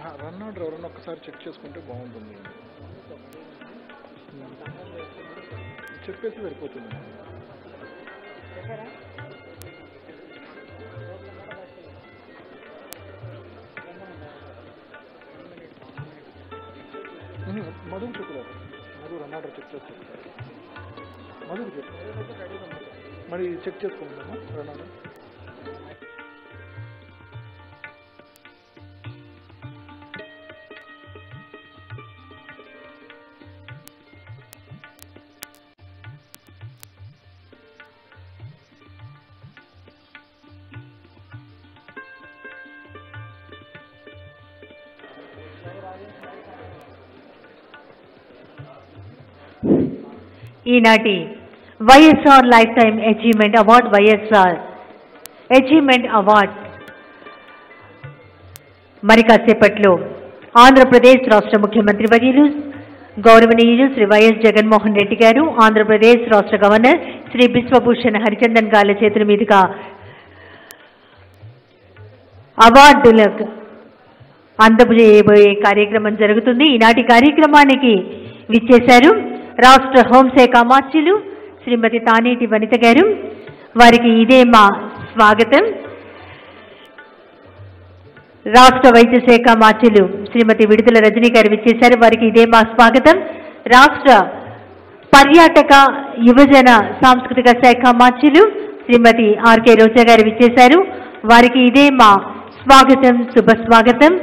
Run order ఎవరన్నా ఒక్కసారి check చేసుకుంటే బాగుంటుంది. చెప్పేసి వెళ్ళిపోతుంది. మధుకు చెప్పలేదు. మధు రన్ ఆర్డర్ చెక్ చేస్తాను. మధుకు చెప్పు. మరి చెక్ చేసుకుంటామా రన్ ఆర్డర్? ఈనాటి YSR life time achievement award, YSR achievement award మరి కాసేపట్లో ఆంధ్రప్రదేశ్ రాష్ట్ర ముఖ్యమంత్రి వర్యులు గౌరవనీయులు శ్రీ వైఎస్ జగన్మోహన్ రెడ్డి గారు, ఆంధ్రప్రదేశ్ రాష్ట్ర గవర్నర్ శ్రీ బిశ్వభూషణ్ హరిచందన్ గారి చేతుల మీదుగా అవార్డులకు అందజేయబోయే కార్యక్రమం జరుగుతుంది. ఈనాటి కార్యక్రమానికి విచ్చేశారు రాష్ట్ర హోంశాఖ మార్చిలు శ్రీమతి తానేటి వనిత గారు. వారికి ఇదే మా స్వాగతం. రాష్ట్ర వైద్య శాఖ మార్చిలు శ్రీమతి విడుదల రజనీ గారు విచ్చేశారు. వారికి ఇదే మా స్వాగతం. రాష్ట్ర పర్యాటక యువజన సాంస్కృతిక శాఖ మార్చిలు శ్రీమతి ఆర్కే రోజా గారు విచ్చేశారు. వారికి ఇదే మా స్వాగతం, శుభ స్వాగతం.